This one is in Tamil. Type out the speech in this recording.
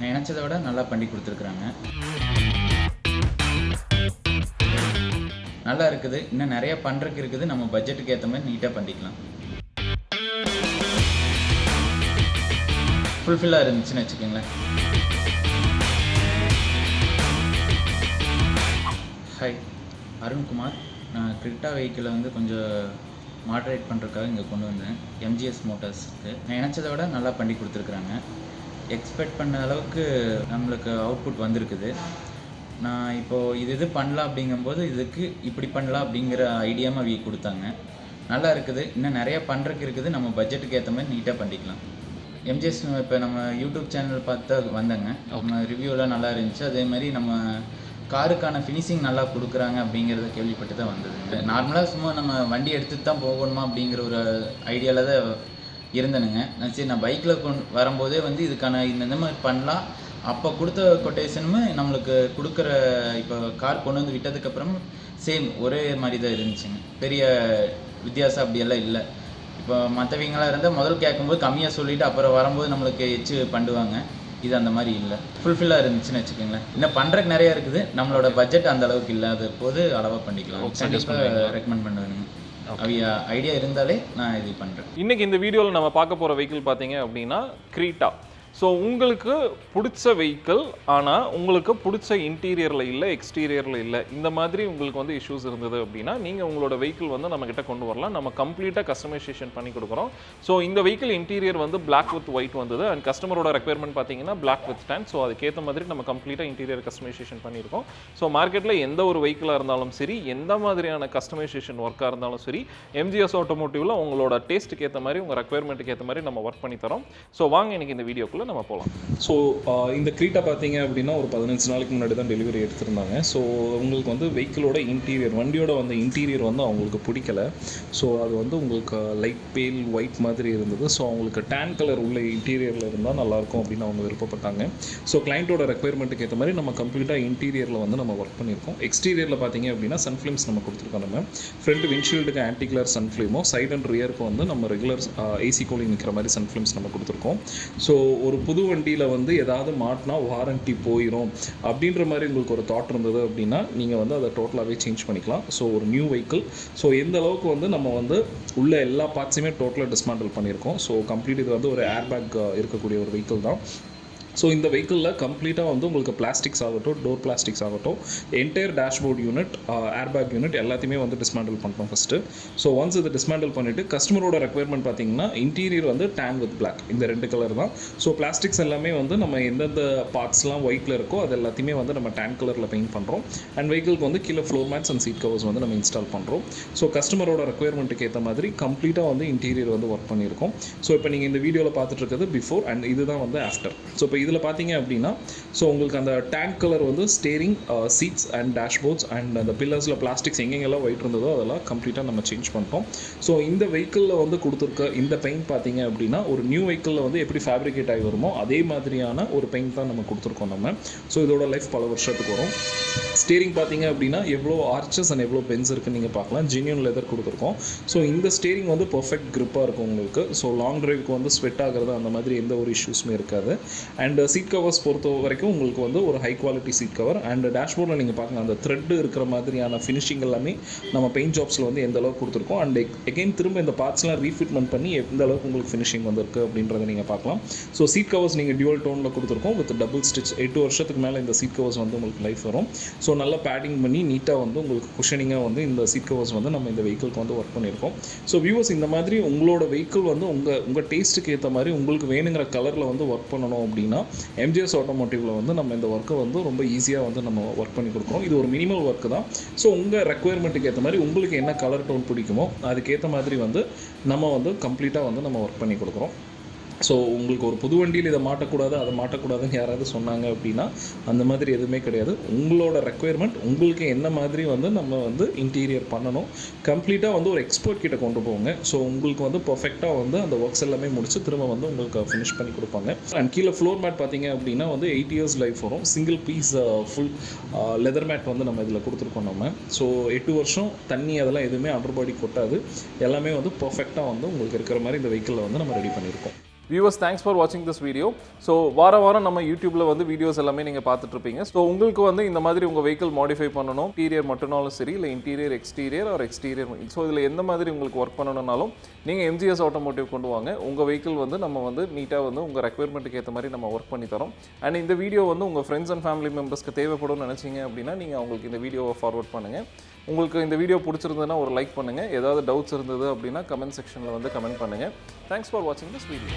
நினச்சதை விட நல்லா பண்ணி கொடுத்துருக்குறாங்க. நல்லா இருக்குது. இன்னும் நிறைய பண்ணுறதுக்கு இருக்குது. நம்ம பட்ஜெட்டுக்கு ஏற்ற மாதிரி நீட்டாக பண்ணிக்கலாம். ஃபுல்ஃபில்லாக இருந்துச்சுன்னு வச்சுக்கோங்களேன். ஹாய், அருண்குமார். நான் கிரெட்டா வெஹிக்கிளை வந்து கொஞ்சம் மாடரேட் பண்ணுறதுக்காக இங்கே கொண்டு வந்தேன். எம்ஜிஎஸ் மோட்டார்ஸ்க்கு நினச்சதை விட நல்லா பண்ணி கொடுத்துருக்குறாங்க. எக்ஸ்பெக்ட் பண்ண அளவுக்கு நம்மளுக்கு அவுட்புட் வந்திருக்குது. நான் இப்போது இது பண்ணலாம் அப்படிங்கும்போது இதுக்கு இப்படி பண்ணலாம் அப்படிங்கிற ஐடியாவும் அவங்க கொடுத்தாங்க. நல்லா இருக்குது. இன்னும் நிறையா பண்ணுறதுக்கு இருக்குது. நம்ம பட்ஜெட்டுக்கு ஏற்ற மாதிரி நீட்டாக பண்ணிக்கலாம். எம்ஜிஎஸ் இப்போ நம்ம யூடியூப் சேனல் பார்த்து வந்தேங்க. நம்ம ரிவ்யூலாம் நல்லா இருந்துச்சு. அதேமாதிரி நம்ம காருக்கான ஃபினிஷிங் நல்லா கொடுக்குறாங்க அப்படிங்கிறத கேள்விப்பட்டு தான் வந்தது. நார்மலாக சும்மா நம்ம வண்டி எடுத்துகிட்டு தான் போகணுமா அப்படிங்கிற ஒரு ஐடியாவில் தான் இருந்தேனுங்க. சரி, நான் பைக்கில் வரும்போதே வந்து இதுக்கான இந்த மாதிரி பண்ணலாம். அப்போ கொடுத்த கொட்டேஷனுமே நம்மளுக்கு கொடுக்குற இப்போ கார் கொண்டு வந்து விட்டதுக்கப்புறம் சேம் ஒரே மாதிரி தான் இருந்துச்சுங்க. பெரிய வித்தியாசம் அப்படியெல்லாம் இல்லை. இப்போ மற்றவங்களாம் இருந்தால் முதல் கேட்கும்போது கம்மியாக சொல்லிவிட்டு அப்புறம் வரும்போது நம்மளுக்கு எச்சு பண்ணுவாங்க. இது அந்த மாதிரி இல்லை. ஃபுல்ஃபில்லாக இருந்துச்சுன்னு வச்சுக்கோங்களேன். இன்னும் பண்ணுறதுக்கு நிறையா இருக்குது. நம்மளோட பட்ஜெட் அந்த அளவுக்கு இல்லாத போது அளவாக பண்ணிக்கலாம். கண்டிப்பாக ரெக்கமெண்ட் பண்ணுவேனுங்க. அவங்க ஐடியா இருந்தாலே நான் இது பண்ணுறேன். இன்றைக்கி இந்த வீடியோவில் நம்ம பார்க்க போகிற வெஹிக்கிள் பார்த்தீங்க அப்படின்னா கிரீட்டா. ஸோ உங்களுக்கு பிடிச்ச வெஹிக்கிள், ஆனால் உங்களுக்கு பிடிச்ச இன்டீரியரில் இல்லை, எக்ஸ்டீரியரில் இல்லை, இந்த மாதிரி உங்களுக்கு வந்து இஷ்யூஸ் இருந்தது அப்படின்னா நீங்கள் உங்களோட வெஹிக்கிள் வந்து நம்மக்கிட்ட கொண்டு வரலாம். நம்ம கம்ப்ளீட்டாக கஸ்டமைசேஷன் பண்ணி கொடுக்குறோம். ஸோ இந்த வெஹிக்கிள் இன்டீரியர் வந்து பிளாக் வித் ஒயிட் வந்தது. அண்ட் கஸ்டமரோட ரெக்யர்மெண்ட் பார்த்தீங்கன்னா பிளாக் வித் டேன். ஸோ அதுக்கேற்ற மாதிரி நம்ம கம்ப்ளீட்டாக இன்டீரியர் கஸ்டமைசேஷன் பண்ணியிருக்கோம். ஸோ மார்க்கெட்டில் எந்த ஒரு வெஹிக்கிளாக இருந்தாலும் சரி, எந்த மாதிரியான கஸ்டமைசேஷன் ஒர்க்காக இருந்தாலும் சரி, எம்ஜிஎஸ் ஆட்டோமோட்டிவில் உங்களோட டேஸ்ட்டுக்கு ஏற்ற மாதிரி, உங்கள் ரெக்யர்மெண்ட்டுக்கு ஏற்ற மாதிரி நம்ம ஒர்க் பண்ணி தரோம். ஸோ வாங்க இன்றைக்கி இந்த வீடியோக்குள்ள நம்ம போகலாம். ஸோ இந்த கிரீட்டா பார்த்தீங்க அப்படின்னா ஒரு 15 நாளைக்கு முன்னாடி தான் டெலிவரி எடுத்திருந்தாங்க. ஸோ உங்களுக்கு வந்து வெஹிக்கிளோட இன்டீரியர், வண்டியோட வந்து இன்டீரியர் வந்து அவங்களுக்கு பிடிக்கல. ஸோ அது வந்து உங்களுக்கு லைட் பேல் ஒயிட் மாதிரி இருந்தது. ஸோ அவங்களுக்கு டேன் கலர் உள்ள இன்டீரியரில் இருந்தால் நல்லாயிருக்கும் அப்படின்னு அவங்க விருப்பப்பட்டாங்க. ஸோ கிளைண்ட்டோட ரெக்யர்மெண்ட்டுக்கு ஏற்ற மாதிரி நம்ம கம்ப்ளீட்டாக இன்டீரியரில் வந்து நம்ம ஒர்க் பண்ணியிருக்கோம். எக்ஸ்டீரியரில் பார்த்தீங்க அப்படின்னா சன்ஃப்ளேம்ஸ் நம்ம கொடுத்துருக்கோம். நம்ம ஃப்ரண்ட் விண்ட்ஷீல்டுக்கு ஆன்டி கிளர் சன்ஃப்ளேமோ, சைட் அண்ட் ரியருக்கு வந்து நம்ம ரெகுலர் ஏசி கூலிங் நிற்கிற மாதிரி சன்ஃப்ளேம்ஸ் நம்ம கொடுத்துருக்கோம். ஸோ ஒரு புது வண்டியில் வந்து ஏதாவது மாட்டினா வாரண்ட்டி போயிடும் அப்படின்ற மாதிரி உங்களுக்கு ஒரு தாட் இருந்தது அப்படின்னா நீங்கள் வந்து அதை டோட்டலாகவே சேஞ்ச் பண்ணிக்கலாம். ஸோ ஒரு நியூ வெஹிக்கிள், ஸோ எந்த அளவுக்கு வந்து நம்ம வந்து உள்ள எல்லா பார்ட்ஸுமே டோட்டலாக டிஸ்மேண்டில் பண்ணியிருக்கோம். ஸோ கம்ப்ளீட் இது வந்து ஒரு ஏர்பேக் இருக்கக்கூடிய ஒரு வெஹிக்கிள் தான். ஸோ இந்த வெஹிக்கிளில் கம்ப்ளீட்டாக வந்து உங்களுக்கு பிளாஸ்டிக்ஸ் ஆகட்டும், டோர் பிளாஸ்டிக்ஸ் ஆகட்டும், entire dashboard unit, airbag unit எல்லாத்தையுமே வந்து டிஸ்மேண்டில் பண்ணுறோம் ஃபஸ்ட்டு. ஸோ ஒன்ஸ் இது டிஸ்மேண்டில் பண்ணிவிட்டு கஸ்டமரோட ரெக்யர்மெண்ட் பார்த்தீங்கன்னா இன்டீரியர் வந்து டேன் வித் பிளாக், இந்த 2 கலர் தான். ஸோ பிளாஸ்டிக்ஸ் எல்லாமே வந்து நம்ம எந்தெந்த பார்ட்ஸ்லாம் ஒயிட்டில் இருக்கோ அது எல்லாத்தையுமே வந்து நம்ம டேன் கலரில் பெயிண்ட் பண்ணுறோம். அண்ட் வெஹிக்கிளுக்கு வந்து கீழே floor mats and seat covers வந்து நம்ம இன்ஸ்டால் பண்ணுறோம். ஸோ கஸ்டமரோட ரெக்யர்மெண்ட்டுக்கு ஏற்ற மாதிரி கம்ப்ளீட்டாக வந்து இன்டீரியர் வந்து ஒர்க் பண்ணியிருக்கோம். ஸோ இப்போ நீங்கள் இந்த வீடியோவில் பார்த்துட்டு இருக்கிறது பிஃபோர் அண்ட் இதுதான் வந்து ஆஃப்டர். ஸோ இப்போ இதில் பார்த்தீங்க அப்படின்னா ஸோ உங்களுக்கு அந்த டேங்க் கலர் வந்து steering, seats and dashboards and அந்த பில்லர்ஸில் பிளாஸ்டிக்ஸ் எங்கெங்கெல்லாம் ஒயிட் இருந்ததோ அதெல்லாம் கம்ப்ளீட்டாக நம்ம சேஞ்ச் பண்ணிட்டோம். ஸோ இந்த வெஹிக்கிளில் வந்து கொடுத்துருக்க இந்த பெயிண்ட் பார்த்தீங்க அப்படின்னா ஒரு நியூ வெஹிக்கிளில் வந்து எப்படி ஃபேப்ரிகேட் ஆகி வருமோ அதே மாதிரியான ஒரு பெயிண்ட் தான் நம்ம கொடுத்துருக்கோம் நம்ம. ஸோ இதோட லைஃப் பல வருஷத்துக்கு வரும். ஸ்டேரிங் பார்த்தீங்க அப்படின்னா எவ்வளோ ஆர்ச்சஸ் அண்ட் எவ்வளோ பென்ஸ் இருக்குன்னு நீங்கள் பார்க்கலாம். ஜென்யூன் லெதர் கொடுத்துருக்கோம். ஸோ இந்த ஸ்டேரிங் வந்து பர்ஃபெக்ட் கிரிப்பாக இருக்கும் உங்களுக்கு. ஸோ லாங் டிரைவுக்கு வந்து ஸ்வெட் ஆகிறது அந்த மாதிரி எந்த ஒரு இஷ்யூஸுமே இருக்காது. அண்ட் சீட் கவர்ஸ் பொறுத்த வரைக்கும் உங்களுக்கு வந்து ஒரு high quality seat cover. And டேஷ்போர்டில் நீங்கள் பார்க்கலாம் அந்த த்ரெட் இருக்கிற மாதிரியான ஃபினிஷிங் எல்லாமே நம்ம பெயிண்ட் ஜாப்ஸில் வந்து எந்த அளவுக்கு கொடுத்துருக்கோம். அண்ட் எகெயின் திரும்ப இந்த பார்ட்ஸ்லாம் ரீஃபிட்மெண்ட் பண்ணி எந்த அளவுக்கு உங்களுக்கு ஃபினிஷிங் வந்திருக்கு அப்படின்றத நீங்கள் பார்க்கலாம். ஸோ சீட் கவர்ஸ் நீங்கள் டியூவல் டோனில் கொடுத்துருக்கோம் வித் டபுள் ஸ்டிச். 8 வருஷத்துக்கு மேலே இந்த சீட் கவர்ஸ் வந்து உங்களுக்கு லைஃப் வரும். ஸோ நல்லா பேடிங் பண்ணி நீட்டாக வந்து உங்களுக்கு குஷனிங்காக வந்து இந்த சீட் கவர்ஸ் வந்து நம்ம இந்த வெஹிக்கிளுக்கு வந்து ஒர்க் பண்ணியிருக்கோம். ஸோ வியூவர்ஸ், இந்த மாதிரி உங்களோட வெஹிக்கிள் வந்து உங்கள் டேஸ்ட்டுக்கு ஏற்ற மாதிரி உங்களுக்கு வேணுங்கிற கலரில் வந்து ஒர்க் பண்ணணும் அப்படின்னா எம்ஜிஎஸ் ஆட்டோமோட்டிவில் வந்து நம்ம இந்த ஒர்க்கை வந்து ரொம்ப ஈஸியாக வந்து நம்ம ஒர்க் பண்ணி கொடுக்குறோம். இது ஒரு மினிமல் ஒர்க்கு தான். ஸோ உங்கள் ரெக்யர்மெண்ட்டுக்கு ஏற்ற மாதிரி உங்களுக்கு என்ன கலர் டோன் பிடிக்குமோ அதுக்கேற்ற மாதிரி வந்து நம்ம வந்து கம்ப்ளீட்டாக வந்து நம்ம ஒர்க் பண்ணி கொடுக்குறோம். ஸோ உங்களுக்கு ஒரு புது வண்டியில் இதை மாட்டக்கூடாது அதை மாட்டக்கூடாதுன்னு யாராவது சொன்னாங்க அப்படின்னா அந்த மாதிரி எதுவுமே கிடையாது. உங்களோட ரெக்குயர்மெண்ட் உங்களுக்கு என்ன மாதிரி வந்து நம்ம வந்து இன்டீரியர் பண்ணணும், கம்ப்ளீட்டாக வந்து ஒரு எக்ஸ்பர்ட் கிட்ட கொண்டு போங்க. ஸோ உங்களுக்கு வந்து பர்ஃபெக்டாக வந்து அந்த ஒர்க்ஸ் எல்லாமே முடிச்சு திரும்ப வந்து உங்களுக்கு ஃபினிஷ் பண்ணி கொடுப்பாங்க. அண்ட் கீழே ஃப்ளோர் மேட் பார்த்தீங்க அப்படின்னா வந்து 8 இயர்ஸ் லைஃப் வரும். Single piece full leather mat வந்து நம்ம இதில் கொடுத்துருக்கோம் நம்ம. ஸோ 8 வருஷம் தண்ணி அதெல்லாம் எதுவுமே அண்டர் பாடி கொட்டாது. எல்லாமே வந்து பர்ஃபெக்டாக வந்து உங்களுக்கு இருக்கிற மாதிரி இந்த வெஹிக்கிளில் வந்து நம்ம ரெடி பண்ணியிருக்கோம். வியூவர்ஸ், தேங்க்ஸ் ஃபார் வாட்சிங் திஸ் வீடியோ. ஸோ வாரம் நம்ம யூடியூப்பில் வந்து வீடியோஸ் எல்லாமே நீங்கள் பார்த்துட்ருப்பீங்க. ஸோ உங்களுக்கு வந்து இந்த மாதிரி உங்கள் வெஹிக்கிள் மாடிஃபை பண்ணணும், இன்டீரியர் மட்டும்னாலும் சரி, இல்லை interior exterior or exterior, so இதில் எந்த மாதிரி உங்களுக்கு ஒர்க் பண்ணணும்னாலும் நீங்கள் எம்ஜிஎஸ் ஆட்டோமோட்டிவ் கொண்டு வாங்க. உங்கள் வெஹிக்கிள் வந்து நம்ம வந்து நீட்டாக வந்து உங்கள் ரெக்குயர்மெண்ட்டுக்கு ஏற்ற மாதிரி நம்ம ஒர்க் பண்ணி தரோம். அண்ட் இந்த வீடியோ வந்து உங்கள் ஃப்ரெண்ட்ஸ் அண்ட் ஃபேமிலி மெம்பர்ஸ்க்கு தேவைப்படும்னு நினச்சிங்க அப்படின்னா நீங்கள் அவங்களுக்கு இந்த வீடியோவை ஃபார்வர்ட் பண்ணுங்கள். உங்களுக்கு இந்த வீடியோ பிடிச்சிருந்ததுன்னா ஒரு லைக் பண்ணுங்கள். ஏதாவது டவுட்ஸ் இருந்தது அப்படின்னா கமெண்ட் செக்ஷனில் வந்து கமெண்ட் பண்ணுங்கள். தேங்க்ஸ் ஃபார் வாட்சிங் திஸ் வீடியோ.